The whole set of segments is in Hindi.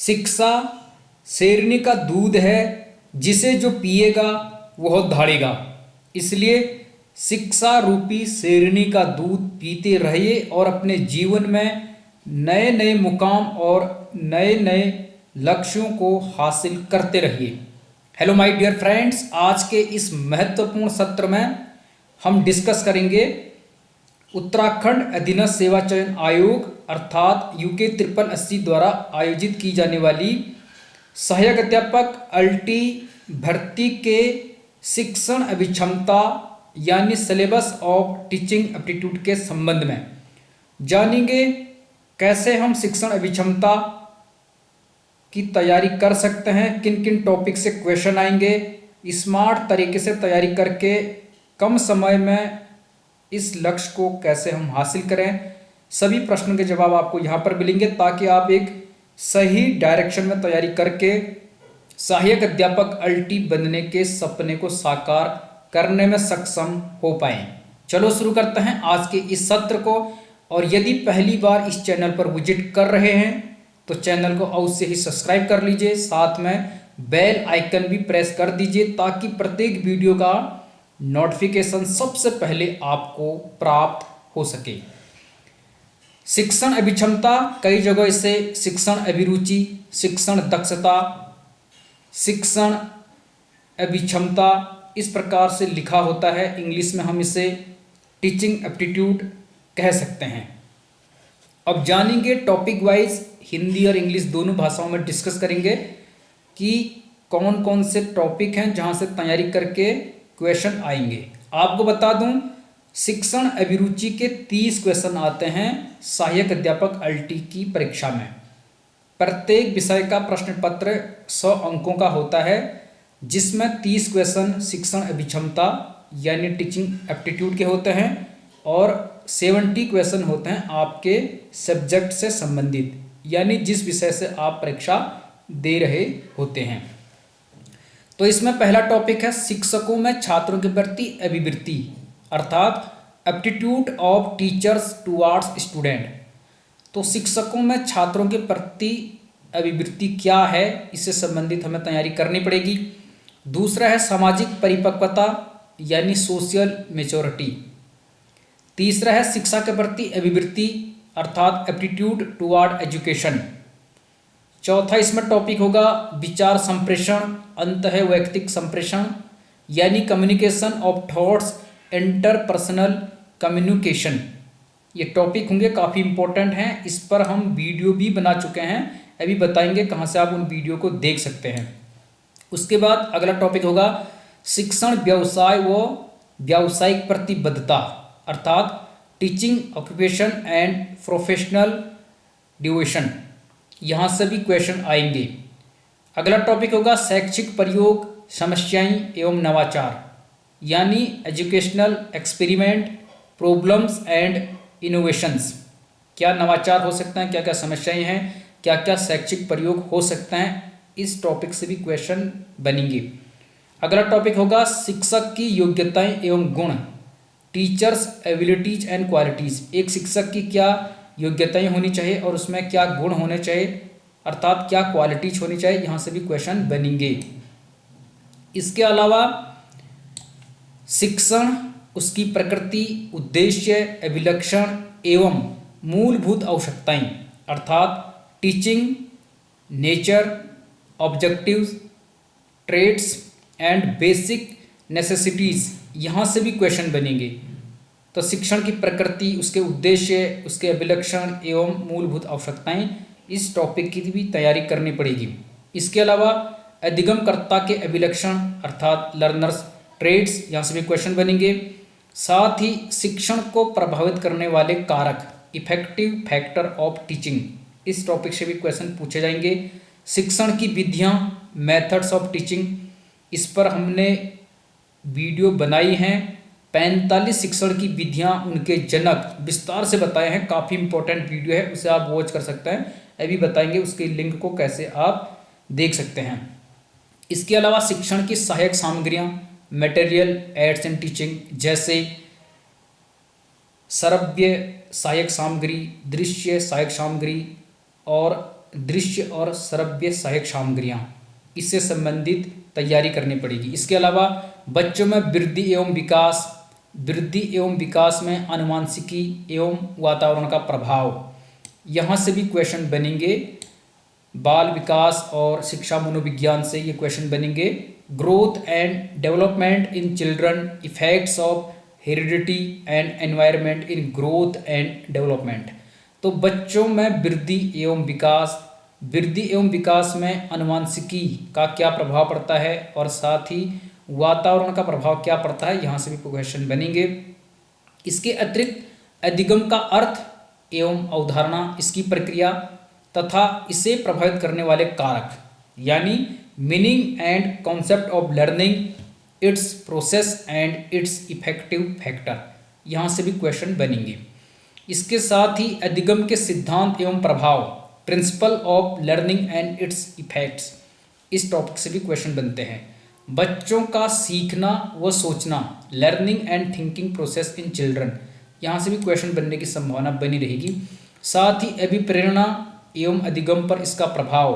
शिक्षा शेरनी का दूध है, जिसे जो पिएगा वह धाड़ेगा। इसलिए शिक्षा रूपी शेरनी का दूध पीते रहिए और अपने जीवन में नए नए मुकाम और नए नए लक्ष्यों को हासिल करते रहिए। हेलो माय डियर फ्रेंड्स, आज के इस महत्वपूर्ण सत्र में हम डिस्कस करेंगे उत्तराखंड अधीनस्थ सेवा चयन आयोग अर्थात यूके 5380 द्वारा आयोजित की जाने वाली सहायक अध्यापक अल्टी भर्ती के शिक्षण अभिक्षमता यानी सिलेबस ऑफ टीचिंग एप्टीट्यूड के संबंध में। जानेंगे कैसे हम शिक्षण अभिक्षमता की तैयारी कर सकते हैं, किन किन टॉपिक से क्वेश्चन आएंगे, स्मार्ट तरीके से तैयारी करके कम समय में इस लक्ष्य को कैसे हम हासिल करें। सभी प्रश्नों के जवाब आपको यहाँ पर मिलेंगे ताकि आप एक सही डायरेक्शन में तैयारी करके सहायक अध्यापक अल्टी बनने के सपने को साकार करने में सक्षम हो पाएं। चलो शुरू करते हैं आज के इस सत्र को। और यदि पहली बार इस चैनल पर विजिट कर रहे हैं तो चैनल को अवश्य ही सब्सक्राइब कर लीजिए, साथ में बेल आइकन भी प्रेस कर दीजिए ताकि प्रत्येक वीडियो का नोटिफिकेशन सबसे पहले आपको प्राप्त हो सके। शिक्षण अभिक्षमता कई जगह इसे शिक्षण अभिरुचि, शिक्षण दक्षता, शिक्षण अभिक्षमता इस प्रकार से लिखा होता है। इंग्लिश में हम इसे टीचिंग एप्टीट्यूड कह सकते हैं। अब जानेंगे टॉपिक वाइज हिंदी और इंग्लिश दोनों भाषाओं में डिस्कस करेंगे कि कौन कौन से टॉपिक हैं जहां से तैयारी करके क्वेश्चन आएंगे। आपको बता दूं, शिक्षण अभिरुचि के 30 क्वेश्चन आते हैं सहायक अध्यापक अल्टी की परीक्षा में। प्रत्येक विषय का प्रश्न पत्र 100 अंकों का होता है, जिसमें 30 क्वेश्चन शिक्षण अभिक्षमता यानी टीचिंग एप्टीट्यूड के होते हैं और 70 क्वेश्चन होते हैं आपके सब्जेक्ट से संबंधित, यानी जिस विषय से आप परीक्षा दे रहे होते हैं। तो इसमें पहला टॉपिक है शिक्षकों में छात्रों के प्रति अभिवृत्ति अर्थात aptitude of teachers towards student. तो शिक्षकों में छात्रों के प्रति अभिवृत्ति क्या है, इससे संबंधित हमें तैयारी करनी पड़ेगी। दूसरा है सामाजिक परिपक्वता यानी सोशल मैच्योरिटी। तीसरा है शिक्षा के प्रति अभिवृत्ति अर्थात एप्टीट्यूड टुवार्ड एजुकेशन। चौथा इसमें टॉपिक होगा विचार संप्रेषण अंतः वैयक्तिक संप्रेषण यानी communication of thoughts interpersonal communication. ये टॉपिक होंगे, काफ़ी इंपॉर्टेंट हैं। इस पर हम वीडियो भी बना चुके हैं, अभी बताएंगे कहाँ से आप उन वीडियो को देख सकते हैं। उसके बाद अगला टॉपिक होगा शिक्षण व्यवसाय व व्यावसायिक प्रतिबद्धता अर्थात teaching occupation and professional devotion. यहाँ से भी क्वेश्चन आएंगे। अगला टॉपिक होगा शैक्षिक प्रयोग समस्याएं एवं नवाचार यानी educational experiment problems and innovations. क्या नवाचार हो सकते हैं, क्या क्या समस्याएं हैं, क्या क्या शैक्षिक प्रयोग हो सकते हैं, इस टॉपिक से भी क्वेश्चन बनेंगे। अगला टॉपिक होगा शिक्षक की योग्यताएं एवं गुण टीचर्स एबिलिटीज एंड क्वालिटीज़। एक शिक्षक की क्या योग्यताएं होनी चाहिए और उसमें क्या गुण होने चाहिए अर्थात क्या क्वालिटीज होनी चाहिए, यहाँ से भी क्वेश्चन बनेंगे। इसके अलावा शिक्षण, उसकी प्रकृति, उद्देश्य, अभिलक्षण एवं मूलभूत आवश्यकताएं अर्थात teaching nature, objectives, trends and basic necessities, यहाँ से भी क्वेश्चन बनेंगे। तो शिक्षण की प्रकृति, उसके उद्देश्य, उसके अभिलक्षण एवं मूलभूत आवश्यकताएं, इस टॉपिक की भी तैयारी करनी पड़ेगी। इसके अलावा अधिगमकर्ता के अभिलक्षण अर्थात लर्नर्स ट्रेड्स, यहाँ से भी क्वेश्चन बनेंगे। साथ ही शिक्षण को प्रभावित करने वाले कारक इफेक्टिव फैक्टर ऑफ टीचिंग, इस टॉपिक से भी क्वेश्चन पूछे जाएंगे। शिक्षण की विधियाँ मेथड्स ऑफ टीचिंग, इस पर हमने वीडियो बनाई हैं। 45 शिक्षण की विधियाँ, उनके जनक विस्तार से बताए हैं, काफ़ी इंपॉर्टेंट वीडियो है, उसे आप वॉच कर सकते हैं। अभी बताएंगे उसके लिंक को कैसे आप देख सकते हैं। इसके अलावा शिक्षण की सहायक सामग्रियाँ मटेरियल एड्स इन टीचिंग जैसे श्रव्य सहायक सामग्री, दृश्य सहायक सामग्री और दृश्य और श्रव्य सहायक सामग्रियाँ, इससे संबंधित तैयारी करनी पड़ेगी। इसके अलावा बच्चों में वृद्धि एवं विकास में आनुवंशिकी एवं वातावरण का प्रभाव, यहाँ से भी क्वेश्चन बनेंगे। बाल विकास और शिक्षा मनोविज्ञान से ये क्वेश्चन बनेंगे। Growth and development in children, effects of heredity and environment in growth and development. तो बच्चों में वृद्धि एवं विकास में आनुवंशिकी का क्या प्रभाव पड़ता है और साथ ही वातावरण का प्रभाव क्या पड़ता है, यहाँ से भी क्वेश्चन बनेंगे। इसके अतिरिक्त अधिगम का अर्थ एवं अवधारणा, इसकी प्रक्रिया तथा इसे प्रभावित करने वाले कारक, यानी meaning and concept of learning, it's process and it's effective factor, यहाँ से भी क्वेश्चन बनेंगे। इसके साथ ही अधिगम के सिद्धांत एवं प्रभाव, principle of learning and it's effects, इस टॉपिक से भी क्वेश्चन बनते हैं। बच्चों का सीखना व सोचना, learning and thinking process in children, यहाँ से भी क्वेश्चन बनने की संभावना बनी रहेगी। साथ ही अभिप्रेरणा एवं अधिगम पर इसका प्रभाव,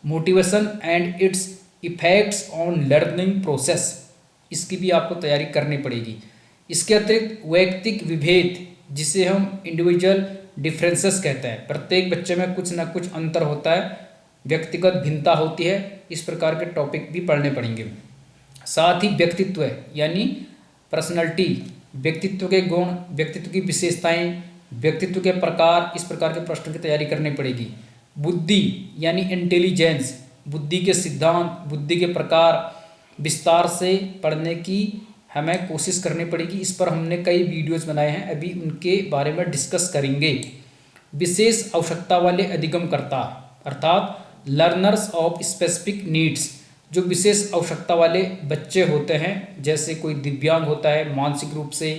motivation and it's effects on learning process, इसकी भी आपको तैयारी करनी पड़ेगी। इसके अतिरिक्त वैयक्तिक विभेद, जिसे हम इंडिविजुअल डिफरेंसेस कहते हैं, प्रत्येक बच्चे में कुछ ना कुछ अंतर होता है, व्यक्तिगत भिन्नता होती है, इस प्रकार के टॉपिक भी पढ़ने पड़ेंगे। साथ ही व्यक्तित्व यानी पर्सनैलिटी, व्यक्तित्व के गुण, व्यक्तित्व की विशेषताएं, व्यक्तित्व के प्रकार, इस प्रकार के प्रश्नों की तैयारी करनी पड़ेगी। बुद्धि यानी इंटेलिजेंस, बुद्धि के सिद्धांत, बुद्धि के प्रकार विस्तार से पढ़ने की हमें कोशिश करनी पड़ेगी। इस पर हमने कई वीडियोस बनाए हैं, अभी उनके बारे में डिस्कस करेंगे। विशेष आवश्यकता वाले अधिगमकर्ता अर्थात लर्नर्स ऑफ स्पेसिफिक नीड्स, जो विशेष आवश्यकता वाले बच्चे होते हैं, जैसे कोई दिव्यांग होता है, मानसिक रूप से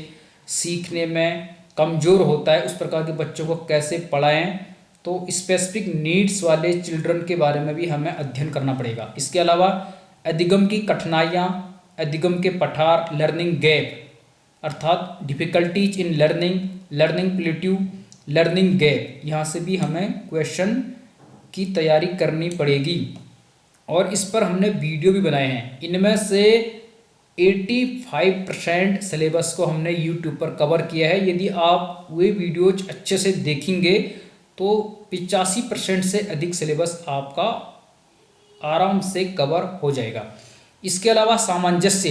सीखने में कमज़ोर होता है, उस प्रकार के बच्चों को कैसे पढ़ाएं, तो स्पेसिफिक नीड्स वाले चिल्ड्रन के बारे में भी हमें अध्ययन करना पड़ेगा। इसके अलावा अधिगम की कठिनाइयाँ, अधिगम के पठार, लर्निंग गैप अर्थात difficulties in learning plateau, learning gap, यहाँ से भी हमें क्वेश्चन की तैयारी करनी पड़ेगी और इस पर हमने वीडियो भी बनाए हैं। इनमें से 85% सिलेबस को हमने यूट्यूब पर कवर किया है। यदि आप वे वीडियोज अच्छे से देखेंगे तो 85% से अधिक सिलेबस आपका आराम से कवर हो जाएगा। इसके अलावा सामंजस्य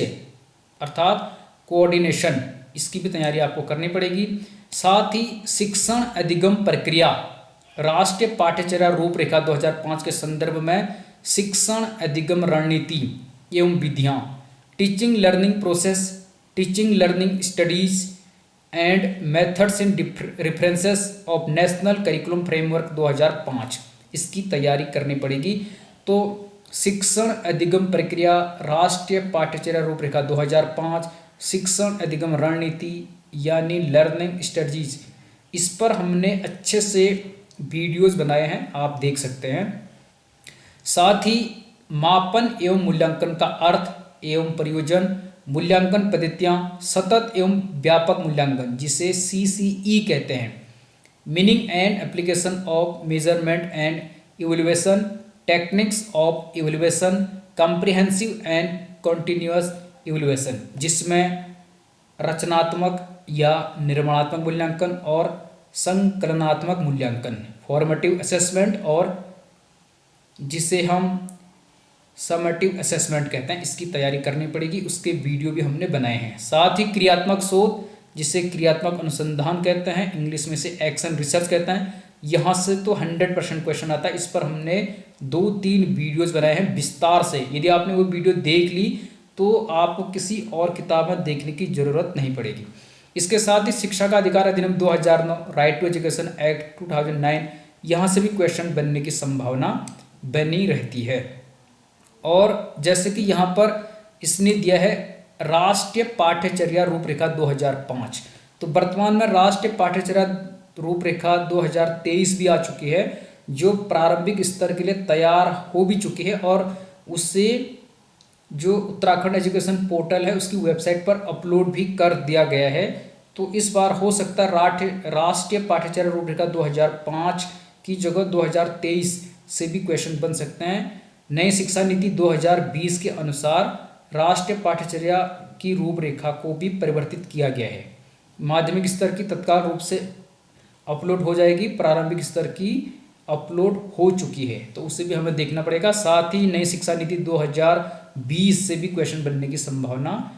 अर्थात कोऑर्डिनेशन, इसकी भी तैयारी आपको करनी पड़ेगी। साथ ही शिक्षण अधिगम प्रक्रिया, राष्ट्रीय पाठ्यचर्या रूपरेखा 2005 के संदर्भ में शिक्षण अधिगम रणनीति एवं विधियाँ, teaching learning process, teaching learning studies and methods in references of national curriculum framework 2005, इसकी तैयारी करनी पड़ेगी। तो शिक्षण अधिगम प्रक्रिया, राष्ट्रीय पाठ्यचर्या रूपरेखा 2005, शिक्षण अधिगम रणनीति यानी लर्निंग स्ट्रेटजीज, इस पर हमने अच्छे से वीडियोस बनाए हैं, आप देख सकते हैं। साथ ही मापन एवं मूल्यांकन का अर्थ एवं प्रयोजन, मूल्यांकन पद्धतियाँ, सतत एवं व्यापक मूल्यांकन जिसे CCE कहते हैं, meaning and application of measurement and evaluation, techniques of evaluation, comprehensive and continuous evaluation, जिसमें रचनात्मक या निर्माणात्मक मूल्यांकन और संकलनात्मक मूल्यांकन, फॉर्मेटिव असेसमेंट और जिसे हम समेटिव असेसमेंट कहते हैं, इसकी तैयारी करनी पड़ेगी। उसके वीडियो भी हमने बनाए हैं। साथ ही क्रियात्मक शोध, जिसे क्रियात्मक अनुसंधान कहते हैं, इंग्लिश में से एक्शन रिसर्च कहते हैं, यहाँ से तो 100% क्वेश्चन आता है। इस पर हमने 2-3 वीडियोज़ बनाए हैं विस्तार से। यदि आपने वो वीडियो देख ली तो आपको किसी और किताब में देखने की ज़रूरत नहीं पड़ेगी। इसके साथ ही शिक्षा का अधिकार अधिनियम 2009, राइट टू एजुकेशन एक्ट 2009, यहाँ से भी क्वेश्चन बनने की संभावना बनी रहती है। और जैसे कि यहाँ पर इसने दिया है राष्ट्रीय पाठ्यचर्या रूपरेखा 2005, तो वर्तमान में राष्ट्रीय पाठ्यचर्या रूपरेखा 2023 भी आ चुकी है, जो प्रारंभिक स्तर के लिए तैयार हो भी चुकी है और उससे जो उत्तराखंड एजुकेशन पोर्टल है उसकी वेबसाइट पर अपलोड भी कर दिया गया है। तो इस बार हो सकता है राष्ट्रीय पाठ्यचर्या रूपरेखा 2005 की जगह 2023 से भी क्वेश्चन बन सकते हैं। नई शिक्षा नीति 2020 के अनुसार राष्ट्रीय पाठ्यचर्या की रूपरेखा को भी परिवर्तित किया गया है। माध्यमिक स्तर की तत्काल रूप से अपलोड हो जाएगी, प्रारंभिक स्तर की अपलोड हो चुकी है, तो उसे भी हमें देखना पड़ेगा। साथ ही नई शिक्षा नीति 2020 से भी क्वेश्चन बनने की संभावना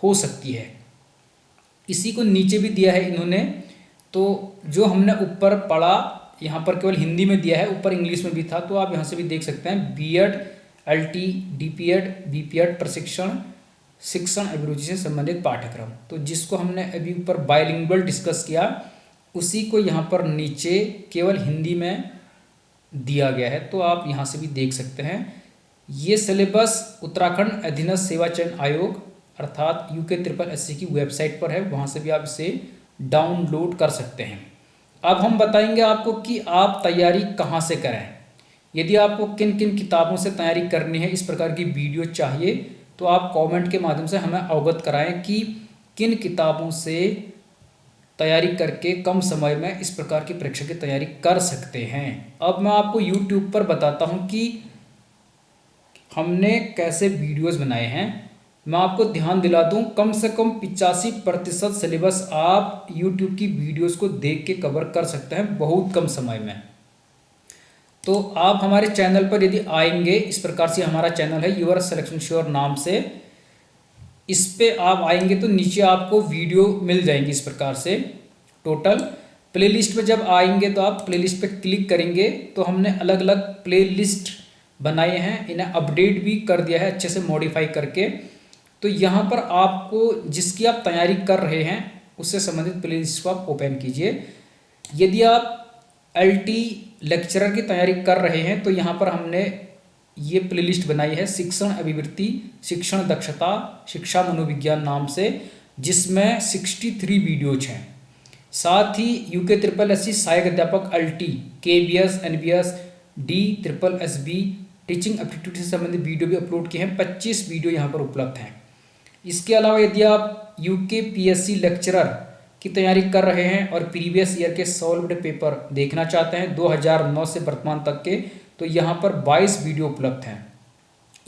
हो सकती है। इसी को नीचे भी दिया है इन्होंने, तो जो हमने ऊपर पढ़ा यहाँ पर केवल हिंदी में दिया है, ऊपर इंग्लिश में भी था, तो आप यहाँ से भी देख सकते हैं। बीएड, एलटी, डीपीएड, बीपीएड प्रशिक्षण, शिक्षण अभिरुचि से संबंधित पाठ्यक्रम, तो जिसको हमने अभी ऊपर बाइलिंगुअल डिस्कस किया उसी को यहाँ पर नीचे केवल हिंदी में दिया गया है, तो आप यहाँ से भी देख सकते हैं। ये सिलेबस उत्तराखंड अधीनस्थ सेवा चयन आयोग अर्थात UKSSC की वेबसाइट पर है, वहाँ से भी आप इसे डाउनलोड कर सकते हैं। अब हम बताएंगे आपको कि आप तैयारी कहाँ से करें। यदि आपको किन किन किताबों से तैयारी करनी है, इस प्रकार की वीडियो चाहिए, तो आप कमेंट के माध्यम से हमें अवगत कराएं कि किन किताबों से तैयारी करके कम समय में इस प्रकार की परीक्षा की तैयारी कर सकते हैं। अब मैं आपको YouTube पर बताता हूं कि हमने कैसे वीडियोस बनाए हैं। मैं आपको ध्यान दिला दूं, कम से कम 85% सिलेबस आप YouTube की वीडियोस को देख के कवर कर सकते हैं बहुत कम समय में। तो आप हमारे चैनल पर यदि आएंगे, इस प्रकार से हमारा चैनल है योर सिलेक्शन श्योर नाम से, इस पे आप आएंगे तो नीचे आपको वीडियो मिल जाएंगी इस प्रकार से टोटल। प्लेलिस्ट पे जब आएंगे तो आप प्लेलिस्ट पे क्लिक करेंगे तो हमने अलग अलग प्लेलिस्ट बनाए हैं, इन्हें अपडेट भी कर दिया है अच्छे से मॉडिफाई करके। तो यहाँ पर आपको जिसकी आप तैयारी कर रहे हैं उससे संबंधित प्लेलिस्ट को आप ओपन कीजिए। यदि आप LT लेक्चरर की तैयारी कर रहे हैं तो यहाँ पर हमने ये प्लेलिस्ट बनाई है शिक्षण अभिवृत्ति, शिक्षण दक्षता, शिक्षा मनोविज्ञान नाम से, जिसमें 63 वीडियोज हैं। साथ ही UKSSC सहायक अध्यापक LT, KBS, NBS, DSSB teaching aptitude से संबंधित वीडियो भी अपलोड किए हैं। 25 वीडियो यहाँ पर उपलब्ध हैं। इसके अलावा यदि आप UKPSC लेक्चरर की तैयारी कर रहे हैं और प्रीवियस ईयर के सॉल्व्ड पेपर देखना चाहते हैं 2009 से वर्तमान तक के, तो यहाँ पर 22 वीडियो उपलब्ध हैं।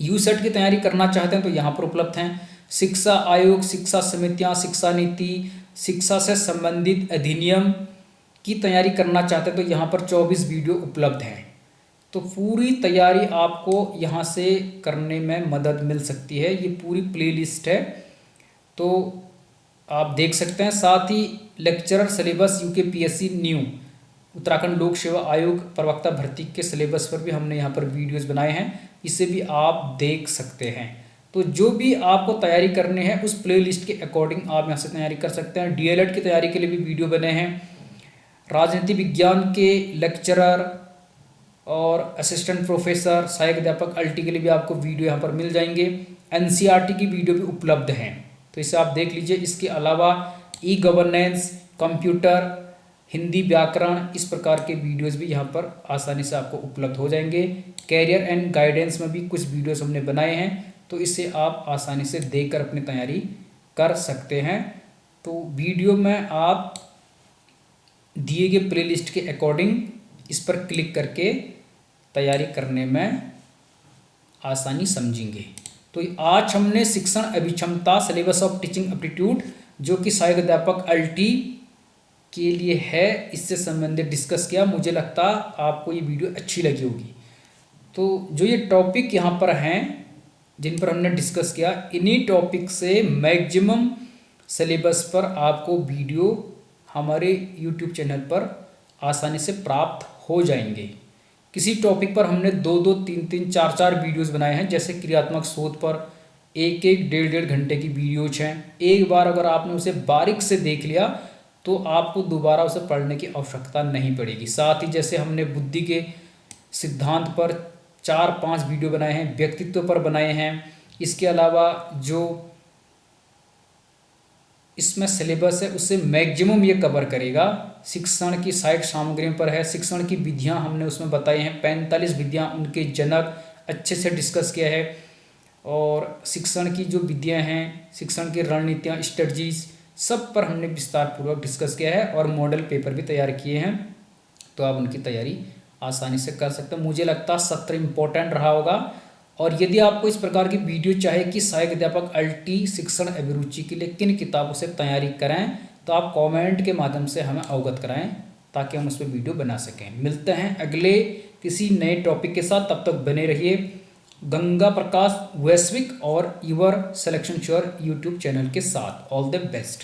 USET की तैयारी करना चाहते हैं तो यहाँ पर उपलब्ध हैं। शिक्षा आयोग, शिक्षा समितियाँ, शिक्षा नीति, शिक्षा से संबंधित अधिनियम की तैयारी करना चाहते हैं तो यहाँ पर 24 वीडियो उपलब्ध हैं। तो पूरी तैयारी आपको यहाँ से करने में मदद मिल सकती है। ये पूरी प्लेलिस्ट है, तो आप देख सकते हैं। साथ ही lecturer syllabus UKPSC new, Uttarakhand लोक सेवा आयोग प्रवक्ता भर्ती के सिलेबस पर भी हमने यहाँ पर वीडियोस बनाए हैं, इसे भी आप देख सकते हैं। तो जो भी आपको तैयारी करनी है उस प्लेलिस्ट के अकॉर्डिंग आप यहाँ से तैयारी कर सकते हैं। DLED की तैयारी के लिए भी वीडियो बने हैं। राजनीति विज्ञान के लेक्चरर और असिस्टेंट प्रोफेसर, सहायक अध्यापक LT के लिए भी आपको वीडियो यहाँ पर मिल जाएंगे। NCERT की वीडियो भी उपलब्ध हैं, तो इसे आप देख लीजिए। इसके अलावा E-गवर्नेंस, कंप्यूटर, हिंदी व्याकरण, इस प्रकार के वीडियोस भी यहाँ पर आसानी से आपको उपलब्ध हो जाएंगे। कैरियर एंड गाइडेंस में भी कुछ वीडियोस हमने बनाए हैं, तो इसे आप आसानी से देखकर अपनी तैयारी कर सकते हैं। तो वीडियो में आप दिए गए प्लेलिस्ट के अकॉर्डिंग इस पर क्लिक करके तैयारी करने में आसानी समझेंगे। तो आज हमने शिक्षण अभिक्षमता सिलेबस ऑफ टीचिंग एप्टीट्यूड, जो कि सहायक अध्यापक LT के लिए है, इससे संबंधित डिस्कस किया। मुझे लगता आपको ये वीडियो अच्छी लगी होगी। तो जो ये टॉपिक यहाँ पर हैं जिन पर हमने डिस्कस किया, इन्हीं टॉपिक से मैक्सिमम सिलेबस पर आपको वीडियो हमारे YouTube चैनल पर आसानी से प्राप्त हो जाएंगे। किसी टॉपिक पर हमने 2-2, 3-3, 4-4 वीडियोस बनाए हैं। जैसे क्रियात्मक शोध पर 1-1, 1.5 घंटे की वीडियोज हैं। एक बार अगर आपने उसे बारीक से देख लिया तो आपको दोबारा उसे पढ़ने की आवश्यकता नहीं पड़ेगी। साथ ही जैसे हमने बुद्धि के सिद्धांत पर 4-5 वीडियो बनाए हैं, व्यक्तित्व पर बनाए हैं। इसके अलावा जो इसमें सिलेबस है उससे मैक्सिमम ये कवर करेगा। शिक्षण की सहायक सामग्रियों पर है, शिक्षण की विधियां हमने उसमें बताई हैं, 45 विधियां, उनके जनक अच्छे से डिस्कस किया है। और शिक्षण की जो विधियां हैं, शिक्षण की रणनीतियां, स्ट्रेटजीज, सब पर हमने विस्तार पूर्वक डिस्कस किया है और मॉडल पेपर भी तैयार किए हैं, तो आप उनकी तैयारी आसानी से कर सकते हैं। मुझे लगता है सत्र इम्पोर्टेंट रहा होगा। और यदि आपको इस प्रकार की वीडियो चाहे कि सहायक अध्यापक अल्टी शिक्षण अभिरुचि के लिए किन किताबों से तैयारी करें, तो आप कमेंट के माध्यम से हमें अवगत कराएं ताकि हम उस पर वीडियो बना सकें। मिलते हैं अगले किसी नए टॉपिक के साथ, तब तक बने रहिए गंगा प्रकाश वैश्विक और your selection sure YouTube channel के साथ। All the best.